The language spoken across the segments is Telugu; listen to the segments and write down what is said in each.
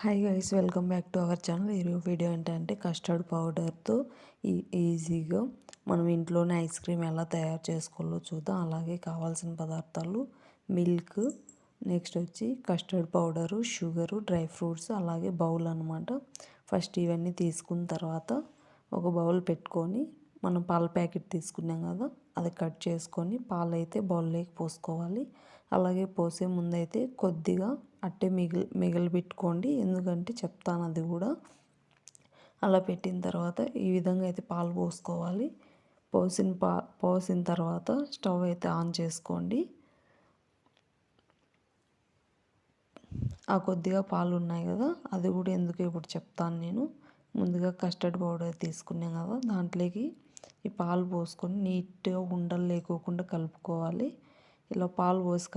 Hi guys, welcome back to our channel. ఈరోజు వీడియో ఏంటంటే కస్టర్డ్ పౌడర్తో ఈజీగా మనం ఇంట్లోనే ఐస్ క్రీమ్ ఎలా తయారు చేసుకోవాలో చూద్దాం. అలాగే కావాల్సిన పదార్థాలు మిల్క్, నెక్స్ట్ వచ్చి custard powder, sugar, dry fruits, అలాగే బౌల్ అనమాట. ఫస్ట్ ఇవన్నీ తీసుకున్న తర్వాత ఒక బౌల్ పెట్టుకొని మనం పాల ప్యాకెట్ తీసుకున్నాం కదా, అది కట్ చేసుకొని పాలైతే బౌల్లోకి పోసుకోవాలి. అలాగే పోసే ముందైతే కొద్దిగా అట్టే మిగిలిపెట్టుకోండి, ఎందుకంటే చెప్తాను అది కూడా. అలా పెట్టిన తర్వాత ఈ విధంగా అయితే పాలు పోసుకోవాలి. పోసిన తర్వాత స్టవ్ అయితే ఆన్ చేసుకోండి. ఆ కొద్దిగా పాలు ఉన్నాయి కదా, అది కూడా ఎందుకు ఇప్పుడు చెప్తాను నేను. ముందుగా కస్టర్డ్ పౌడర్ తీసుకున్నాం కదా, దాంట్లోకి ఈ పాలు పోసుకొని నీట్గా ఉండలు లేకోకుండా కలుపుకోవాలి. ఇలా పాలు పోసి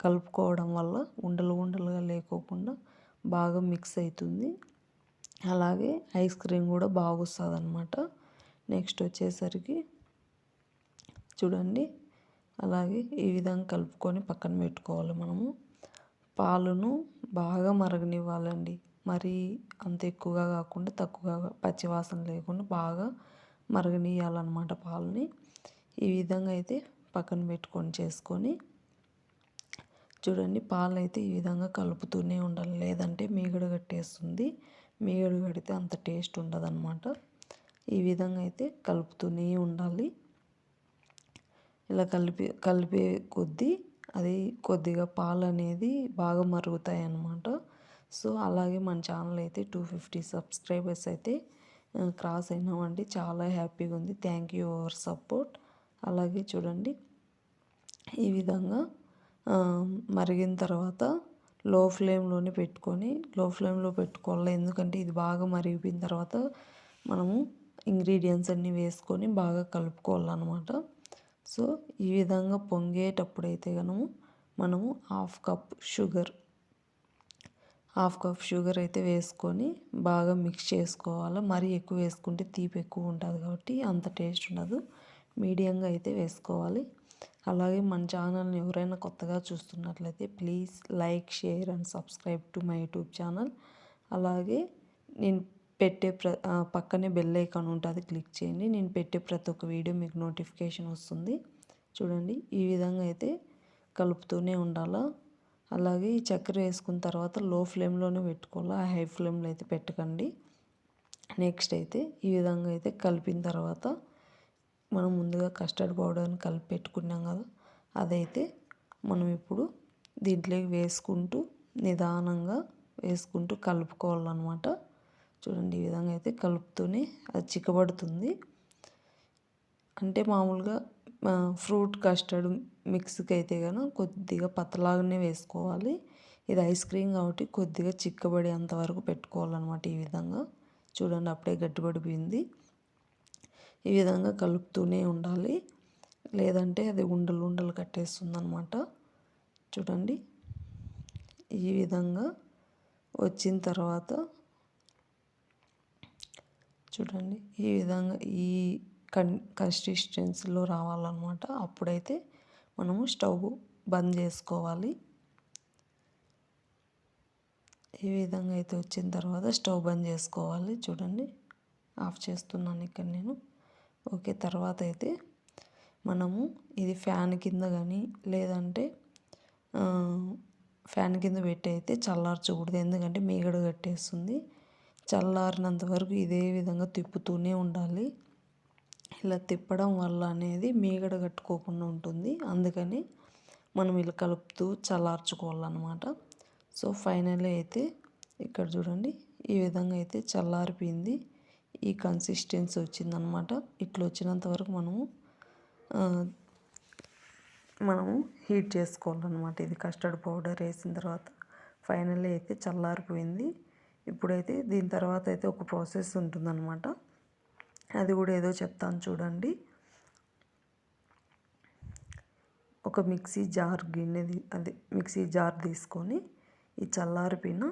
కలుపుకోవడం వల్ల ఉండలుగా లేకోకుండా బాగా మిక్స్ అవుతుంది. అలాగే ఐస్ క్రీమ్ కూడా బాగా వస్తుంది అన్నమాట. నెక్స్ట్ వచ్చేసరికి చూడండి, అలాగే ఈ విధంగా కలుపుకొని పక్కన పెట్టుకోవాలి. మనము పాలను బాగా మరగనివ్వాలండి. మరీ అంత ఎక్కువగా కాకుండా తక్కువగా, పచ్చివాసన లేకుండా బాగా మరగనియాలన్నమాట పాలని. ఈ విధంగా అయితే పక్కన పెట్టుకొని చేసుకొని చూడండి, పాలు అయితే ఈ విధంగా కలుపుతూనే ఉండాలి, లేదంటే మీగడ కట్టేస్తుంది. మీగడ కడితే అంత టేస్ట్ ఉండదన్నమాట. ఈ విధంగా అయితే కలుపుతూనే ఉండాలి. ఇలా కలిపే కొద్దీ అది కొద్దిగా పాలు అనేది బాగా మరుగుతాయి అన్నమాట. సో అలాగే మన ఛానల్ అయితే 250 సబ్స్క్రైబర్స్ అయితే క్రాస్ అయినామండి. చాలా హ్యాపీగా ఉంది. Thank you for support. అలాగే చూడండి, ఈ విధంగా మరిగిన తర్వాత లో ఫ్లేమ్లో పెట్టుకోవాలి. ఎందుకంటే ఇది బాగా మరిగిపోయిన తర్వాత మనము ఇంగ్రీడియంట్స్ అన్నీ వేసుకొని బాగా కలుపుకోవాలన్నమాట. సో ఈ విధంగా పొంగేటప్పుడైతే మనము హాఫ్ కప్ షుగర్ అయితే వేసుకొని బాగా మిక్స్ చేసుకోవాలి. మరీ ఎక్కువ వేసుకుంటే తీపి ఎక్కువ ఉంటుంది కాబట్టి అంత టేస్ట్ ఉండదు. మీడియంగా అయితే వేసుకోవాలి. అలాగే మన ఛానల్ని ఎవరైనా కొత్తగా చూస్తున్నట్లయితే please like, share and subscribe to my YouTube channel. అలాగే నేను పెట్టే పక్కనే బెల్ ఐకాన్ ఉంటుంది, క్లిక్ చేయండి. నేను పెట్టే ప్రతి ఒక్క వీడియో మీకు నోటిఫికేషన్ వస్తుంది. చూడండి, ఈ విధంగా అయితే కలుపుతూనే ఉండాలా. అలాగే ఈ చక్కెర వేసుకున్న తర్వాత లో ఫ్లేమ్లోనే పెట్టుకోవాలి, హై ఫ్లేమ్లో అయితే పెట్టకండి. నెక్స్ట్ అయితే ఈ విధంగా అయితే కలిపిన తర్వాత మనం ముందుగా కస్టర్డ్ పౌడర్ని కలిపి పెట్టుకున్నాం కదా, అదైతే మనం ఇప్పుడు దీంట్లోకి నిదానంగా వేసుకుంటూ కలుపుకోవాలన్నమాట. చూడండి, ఈ విధంగా అయితే కలుపుతూనే అది చిక్కబడుతుంది. అంటే మామూలుగా ఫ్రూట్ కస్టర్డ్ మిక్స్కి అయితే కొద్దిగా పతలాగానే వేసుకోవాలి. ఇది ఐస్ క్రీమ్ కాబట్టి కొద్దిగా చిక్కబడేంత వరకు పెట్టుకోవాలన్నమాట. ఈ విధంగా చూడండి, అప్పుడే గట్టిపడిపోయింది. ఈ విధంగా కలుపుతూనే ఉండాలి, లేదంటే అది ఉండలు కట్టేస్తుంది అన్నమాట. చూడండి, ఈ విధంగా వచ్చిన తర్వాత చూడండి, ఈ విధంగా ఈ కన్సిస్టెన్సీలో రావాలన్నమాట. అప్పుడైతే మనము స్టవ్ బంద్ చేసుకోవాలి. ఈ విధంగా అయితే వచ్చిన తర్వాత స్టవ్ బంద్ చేసుకోవాలి. చూడండి, ఆఫ్ చేస్తున్నాను ఇక్కడ నేను. ఓకే, తర్వాత అయితే మనము ఇది ఫ్యాన్ కింద కానీ లేదంటే ఫ్యాన్ కింద పెట్టి అయితే చల్లార్చకూడదు, ఎందుకంటే మీగడ కట్టేస్తుంది. చల్లారినంత వరకు ఇదే విధంగా తిప్పుతూనే ఉండాలి. ఇలా తిప్పడం వల్ల అనేది మీగడ కట్టుకోకుండా ఉంటుంది. అందుకని మనం ఇలా కలుపుతూ చల్లార్చుకోవాలన్నమాట. సో ఫైనల్లీ అయితే ఇక్కడ చూడండి, ఈ విధంగా అయితే చల్లారిపోయింది. ఈ కన్సిస్టెన్సీ వచ్చిందనమాట. ఇట్లా వచ్చినంత వరకు మనము హీట్ చేసుకోవాలన్నమాట. ఇది కస్టర్డ్ పౌడర్ వేసిన తర్వాత ఫైనల్లీ అయితే చల్లారిపోయింది. ఇప్పుడైతే దీని తర్వాత అయితే ఒక ప్రాసెస్ ఉంటుందన్నమాట. అది కూడా ఏదో చెప్తాను చూడండి. ఒక మిక్సీ జార్ తీసుకొని ఈ చల్లారిపోయిన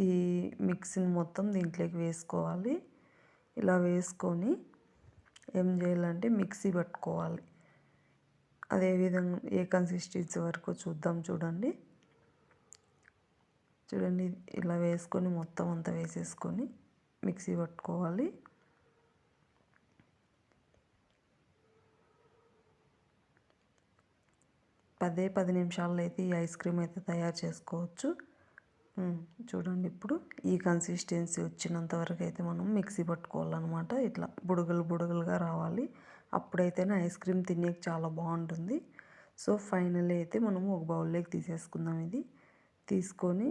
ఈ మిక్సీని మొత్తం దీంట్లోకి వేసుకోవాలి. ఇలా వేసుకొని ఏం చేయాలంటే మిక్సీ పట్టుకోవాలి. అదేవిధంగా ఏ కన్సిస్టెన్సీ వరకు చూద్దాం. చూడండి, చూడండి ఇలా వేసుకొని మొత్తం అంతా వేసేసుకొని మిక్సీ పట్టుకోవాలి. పదే 10 నిమిషాల్లో అయితే ఈ ఐస్ క్రీమ్ అయితే తయారు చేసుకోవచ్చు. చూడండి ఇప్పుడు ఈ కన్సిస్టెన్సీ వచ్చినంత వరకు అయితే మనం మిక్సీ పట్టుకోవాలన్నమాట. ఇట్లా బుడగలు బుడగలుగా రావాలి. అప్పుడైతేనే ఐస్ క్రీమ్ తినేకి చాలా బాగుంటుంది. సో ఫైనల్లీ అయితే మనము ఒక బౌల్లోకి తీసేసుకుందాం. ఇది తీసుకొని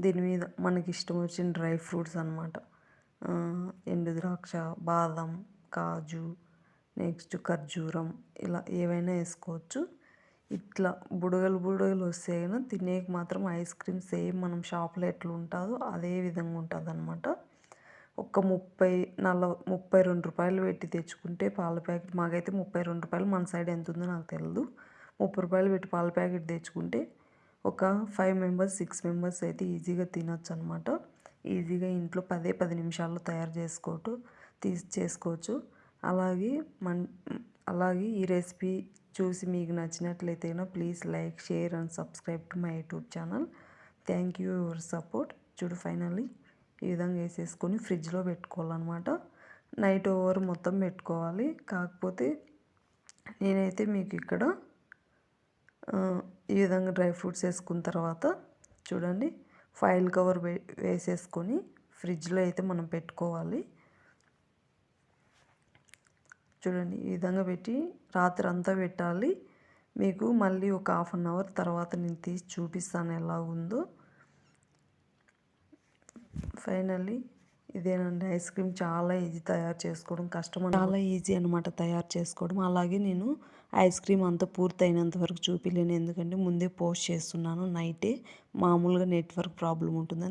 దీని మీద మనకి ఇష్టం వచ్చిన డ్రై ఫ్రూట్స్ అన్నమాట. ఎండు ద్రాక్ష, బాదం, కాజు, నెక్స్ట్ ఖర్జూరం, ఇలా ఏవైనా వేసుకోవచ్చు. ఇట్లా బుడగలు బుడగలు వస్తే అయినా తినేకి మాత్రం ఐస్ క్రీమ్ సేమ్ మనం షాప్లో ఎట్లా ఉంటుందో అదే విధంగా ఉంటుంది అన్నమాట. ఒక 32 రూపాయలు పెట్టి తెచ్చుకుంటే పాల ప్యాకెట్, మాకైతే 32 రూపాయలు, మన సైడ్ ఎంత ఉందో నాకు తెలియదు. 30 రూపాయలు పెట్టి పాల ప్యాకెట్ తెచ్చుకుంటే ఒక 5 మెంబర్స్ 6 మెంబర్స్ అయితే ఈజీగా తినొచ్చు అనమాట. ఈజీగా ఇంట్లో 10 నిమిషాల్లో తయారు చేసుకోవచ్చు. అలాగే ఈ రెసిపీ చూసి మీకు నచ్చినట్లయితే please like, share and subscribe to my YouTube channel. Thank you your support. చూడు ఫైనల్లీ ఈ విధంగా వేసేసుకొని ఫ్రిడ్జ్లో పెట్టుకోవాలన్నమాట. నైట్ ఓవర్ మొత్తం పెట్టుకోవాలి. కాకపోతే నేనైతే మీకు ఇక్కడ ఈ విధంగా డ్రై ఫ్రూట్స్ వేసుకున్న తర్వాత చూడండి ఫాయిల్ కవర్ వేసేసుకొని ఫ్రిడ్జ్లో అయితే మనం పెట్టుకోవాలి. చూడండి ఈ విధంగా పెట్టి రాత్రి అంతా పెట్టాలి. మీకు మళ్ళీ ఒక 1/2 అవర్ తర్వాత నేను తీసి చూపిస్తాను ఎలా ఉందో. ఫైనల్లీ ఇదేనండి ఐస్ క్రీమ్. చాలా ఈజీ తయారు చేసుకోవడం, చాలా ఈజీ అనమాట తయారు చేసుకోవడం. అలాగే నేను ఐస్ క్రీమ్ అంతా పూర్తయినంత వరకు చూపిలేను, ఎందుకంటే ముందే పోస్ట్ చేస్తున్నాను నైటే. మామూలుగా నెట్వర్క్ ప్రాబ్లం ఉంటుందని